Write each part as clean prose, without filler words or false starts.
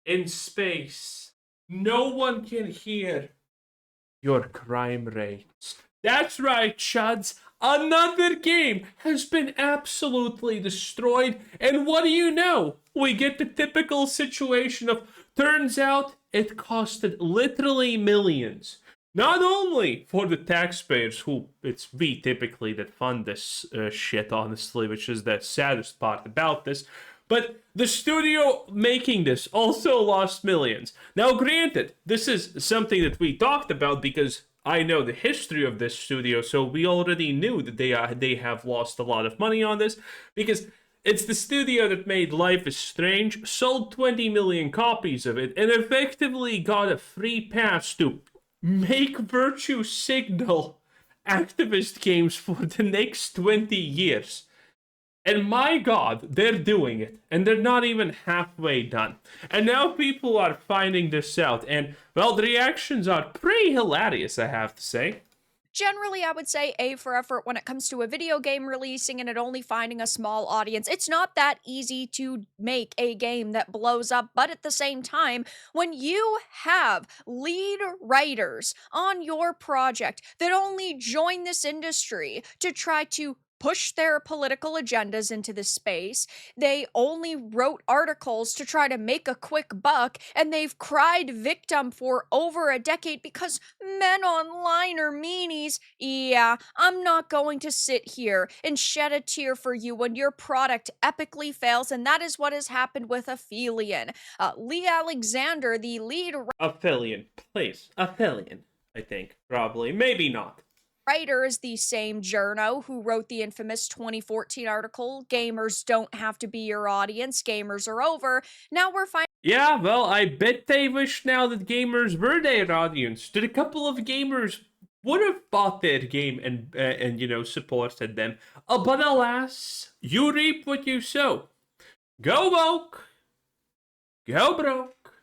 in space. No one can hear your crime rates. That's right, chuds. Another game has been absolutely destroyed, and what do you know? We get the typical situation of turns out it costed literally millions. Not only for the taxpayers, who it's we typically that fund this shit, honestly, which is the saddest part about this, but the studio making this also lost millions. Now, granted, this is something that we talked about because I know the history of this studio, so we already knew that they have lost a lot of money on this because it's the studio that made Life is Strange, sold 20 million copies of it, and effectively got a free pass to make Virtue Signal activist games for the next 20 years. And my god, they're doing it. And they're not even halfway done. And now people are finding this out. And, well, the reactions are pretty hilarious, I have to say. Generally, I would say A for effort when it comes to a video game releasing and it only finding a small audience. It's not that easy to make a game that blows up, but at the same time, when you have lead writers on your project that only join this industry to try to push their political agendas into the space. They only wrote articles to try to make a quick buck, and they've cried victim for over a decade because men online are meanies. Yeah, I'm not going to sit here and shed a tear for you when your product epically fails, and that is what has happened with Aphelion. Lee Alexander, the lead Aphelion, please. Aphelion, I think. Probably. Maybe not. writer is the same journo who wrote the infamous 2014 article, Gamers Don't Have to Be Your Audience, Gamers Are Over. Now we're finding Yeah, well, I bet they wish now that gamers were their audience. That a couple of gamers would have bought their game and supported them. But alas, you reap what you sow. Go woke, go broke.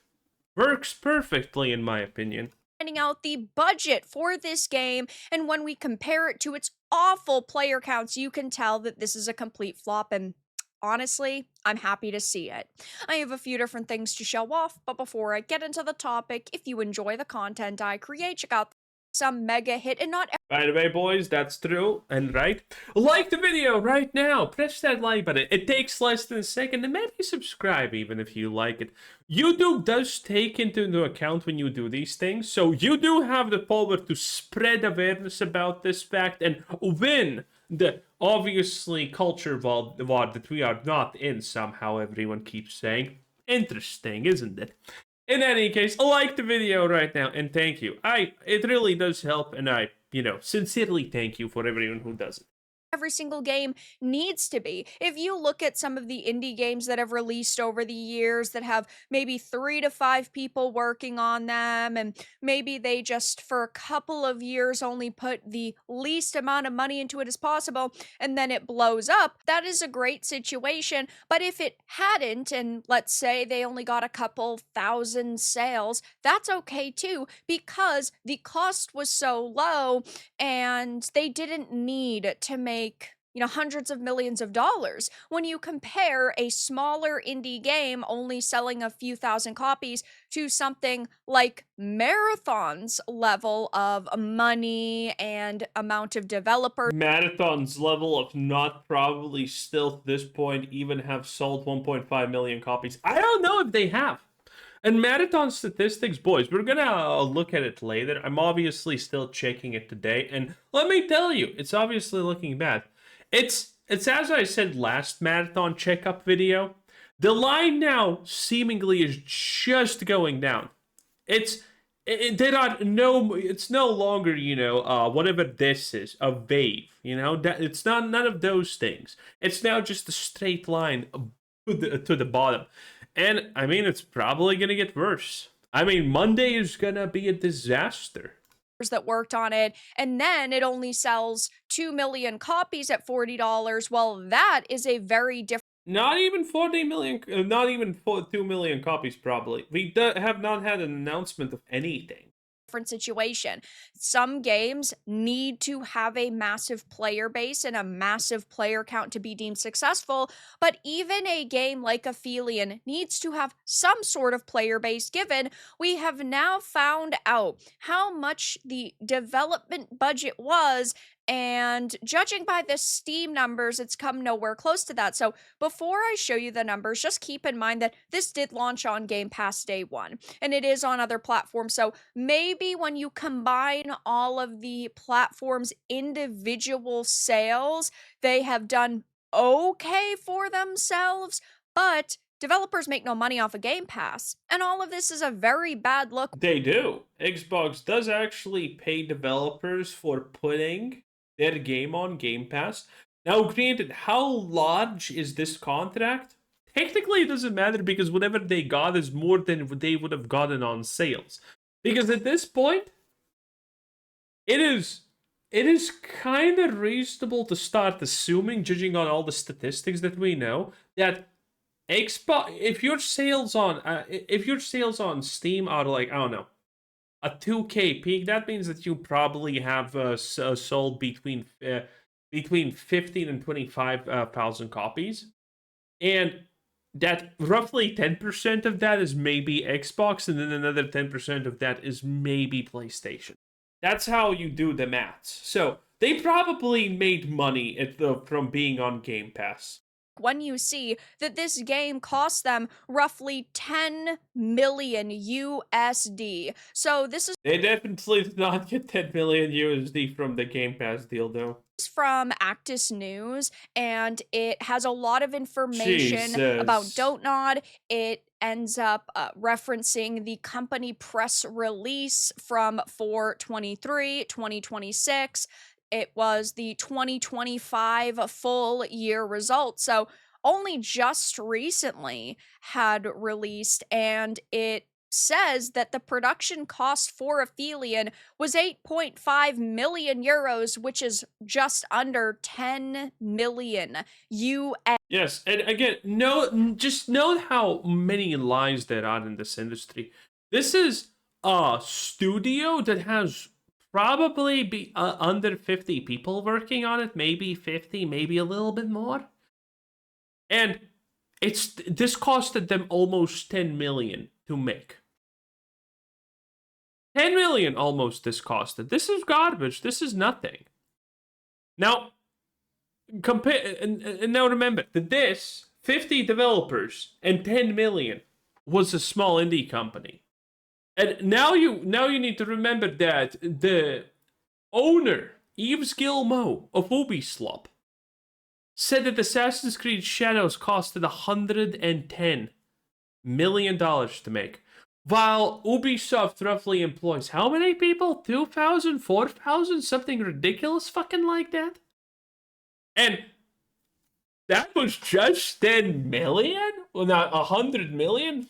Works perfectly, in my opinion. out the budget for this game, and when we compare it to its awful player counts, you can tell that this is a complete flop, and honestly, I'm happy to see it. I have a few different things to show off, but before I get into the topic, if you enjoy the content I create, check out some mega hit and not By the way, boys, that's true and right. Like the video right now. Press that like button. It takes less than a second, and maybe subscribe even if you like it. YouTube does take into account when you do these things, so you do have the power to spread awareness about this fact and win the obviously culture war that we are not in somehow, everyone keeps saying. Interesting, isn't it? In any case, like the video right now, and thank you. It really does help, and I, sincerely thank you for everyone who does it. every single game needs to be. If you look at some of the indie games that have released over the years that have maybe 3 to 5 people working on them, and maybe they just for a couple of years only put the least amount of money into it as possible, and then it blows up, that is a great situation. But if it hadn't, and let's say they only got a couple thousand sales, that's okay too, because the cost was so low and they didn't need to make hundreds of millions of dollars. When you compare a smaller indie game only selling a few thousand copies to something like Marathon's level of money and amount of developers. Marathon's level of not probably still at this point even have sold 1.5 million copies. I don't know if they have. And Marathon statistics, boys, we're gonna look at it later. I'm obviously still checking it today, and let me tell you, it's obviously looking bad. It's as I said last Marathon checkup video. The line now seemingly is just going down. It's no longer whatever this is, a wave. It's not none of those things. It's now just a straight line to the bottom. And, I mean, it's probably going to get worse. I mean, Monday is going to be a disaster. That worked on it, and then it only sells 2 million copies at $40. Well, that is a very different. Not even 40 million, not even 2 million copies, probably. We have not had an announcement of anything. different situation. Some games need to have a massive player base and a massive player count to be deemed successful, but even a game like Aphelion needs to have some sort of player base, given we have now found out how much the development budget was, and judging by the Steam numbers, it's come nowhere close to that. So before I show you the numbers, just keep in mind that this did launch on Game Pass day one, and it is on other platforms. So maybe when you combine all of the platforms' individual sales, they have done okay for themselves, but developers make no money off of Game Pass, and all of this is a very bad look. They do. Xbox does actually pay developers for putting their game on Game Pass. Now, granted, how large is this contract? Technically, it doesn't matter because whatever they got is more than they would have gotten on sales. Because at this point, it is kind of reasonable to start assuming, judging on all the statistics that we know, that Xbox, if your sales on Steam are like, I don't know, a 2K peak, that means that you probably have sold between 15 and 25,000 copies, and that roughly 10% of that is maybe Xbox, and then another 10% of that is maybe PlayStation. That's how you do the maths. So they probably made money from being on Game Pass. When you see that this game cost them roughly 10 million USD. So this is They definitely did not get 10 million USD from the Game Pass deal, though. From Actis News, and it has a lot of information about Dontnod. It ends up referencing the company press release from 4/23/2026. It was the 2025 full year results. So only just recently had released, and it says that the production cost for Aphelion was 8.5 million euros, which is just under 10 million US. Yes, and again, just note how many lies there are in this industry. This is a studio that has probably be under 50 people working on it, maybe 50, maybe a little bit more. And this costed them almost 10 million to make. 10 million almost this costed. This is garbage. This is nothing. Now, compare and now remember that this 50 developers and 10 million was a small indie company. And now you need to remember that the owner, Yves Guillemot of Ubisoft, said that Assassin's Creed Shadows costed $110 million to make. While Ubisoft roughly employs how many people? 2,000, 4,000, something ridiculous fucking like that? And that was just 10 million? Well, not 100 million?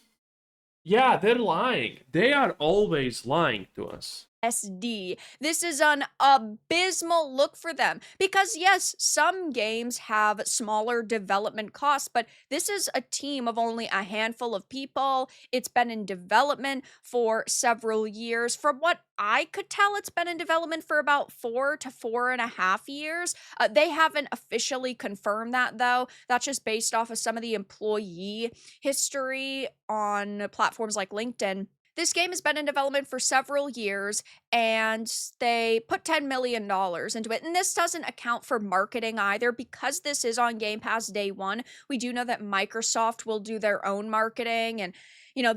Yeah, they're lying. They are always lying to us. SD. This is an abysmal look for them because, yes, some games have smaller development costs, but this is a team of only a handful of people. It's been in development for several years. From what I could tell, it's been in development for about 4 to 4.5 years. They haven't officially confirmed that, though. That's just based off of some of the employee history on platforms like LinkedIn. This game has been in development for several years, and they put $10 million into it. And this doesn't account for marketing either, because this is on Game Pass day one. We do know that Microsoft will do their own marketing, and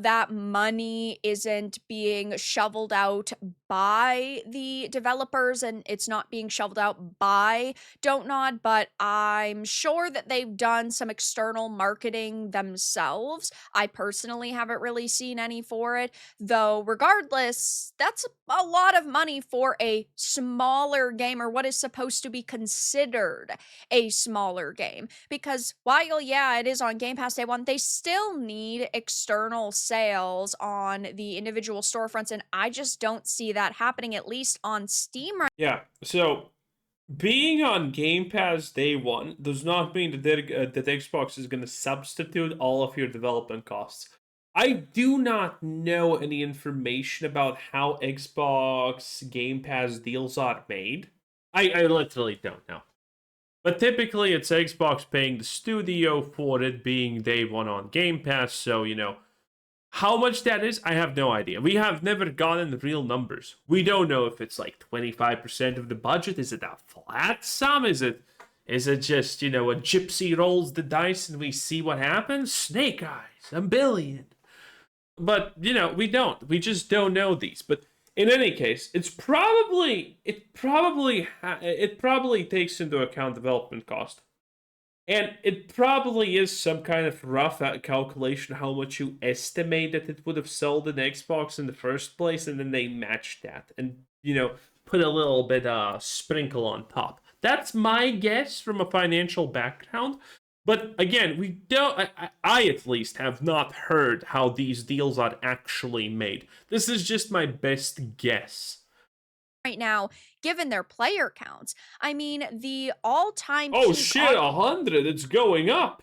that money isn't being shoveled out by the developers, and it's not being shoveled out by Dontnod, but I'm sure that they've done some external marketing themselves. I personally haven't really seen any for it, though regardless, that's a lot of money for a smaller game, or what is supposed to be considered a smaller game, because while, yeah, it is on Game Pass day one, they still need external sales on the individual storefronts, and I just don't see that happening, at least on Steam right. Yeah, so being on Game Pass day one does not mean that Xbox is going to substitute all of your development costs. I do not know any information about how Xbox Game Pass deals are made. I literally don't know. But typically, it's Xbox paying the studio for it being day one on Game Pass, so, how much that is, I have no idea. We have never gotten the real numbers. We don't know if it's like 25% of the budget. Is it a flat sum? Is it just, a gypsy rolls the dice and we see what happens? Snake eyes, a billion. But, we don't. We just don't know these. But in any case, it probably takes into account development cost. And it probably is some kind of rough calculation how much you estimate that it would have sold in Xbox in the first place, and then they match that and, put a little bit sprinkle on top. That's my guess from a financial background. But again, we don't. I at least have not heard how these deals are actually made. This is just my best guess. Right now, given their player counts. I mean, the all-time Oh peak shit, 100! It's going up.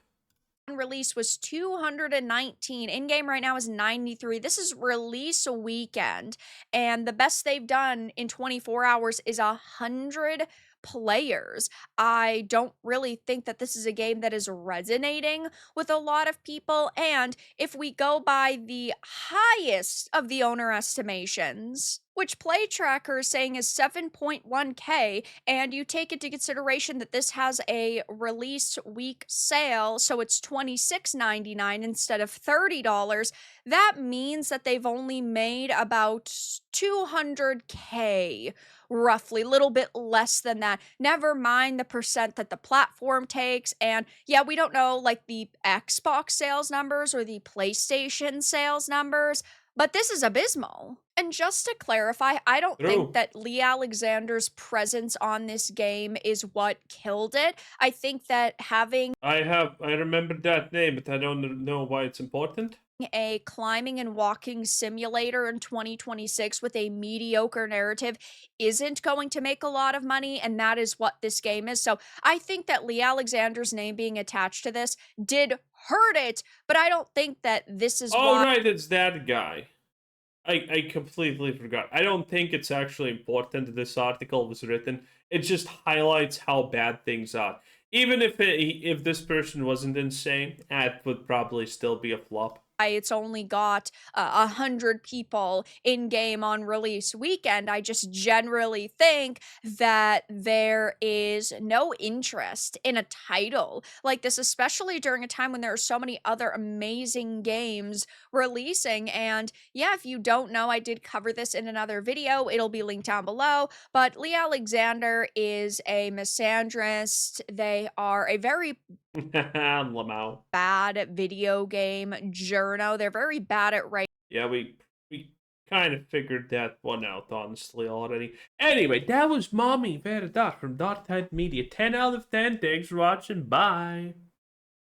release was 219. In-game right now is 93. This is release weekend, and the best they've done in 24 hours is 100 players. I don't really think that this is a game that is resonating with a lot of people, and if we go by the highest of the owner estimations, which Play Tracker is saying is 7.1K, and you take into consideration that this has a release week sale, so it's $26.99 instead of $30, that means that they've only made about 200K, roughly, a little bit less than that. Never mind the percent that the platform takes, and yeah, we don't know like the Xbox sales numbers or the PlayStation sales numbers, but this is abysmal. And just to clarify, I don't think True. that Lee Alexander's presence on this game is what killed it. I think that having I remember that name, but I don't know why it's important. a climbing and walking simulator in 2026 with a mediocre narrative isn't going to make a lot of money, and that is what this game is. So I think that Lee Alexander's name being attached to this did hurt it, but I don't think that this is Oh, why. right, it's that guy. I completely forgot. I don't think it's actually important that this article was written. It just highlights how bad things are. Even if this person wasn't insane, it would probably still be a flop. It's only got 100 people in game on release weekend. I just generally think that there is no interest in a title like this, especially during a time when there are so many other amazing games releasing. And yeah, if you don't know, I did cover this in another video. It'll be linked down below. But Lee Alexander is a misandrist. They are a very Lamau. bad video game journo. They're very bad at writing. Yeah, we kind of figured that one out, honestly, already. Anyway, that was Mommy Vera Dot from Dot Media. 10 out of 10. Thanks for watching. Bye.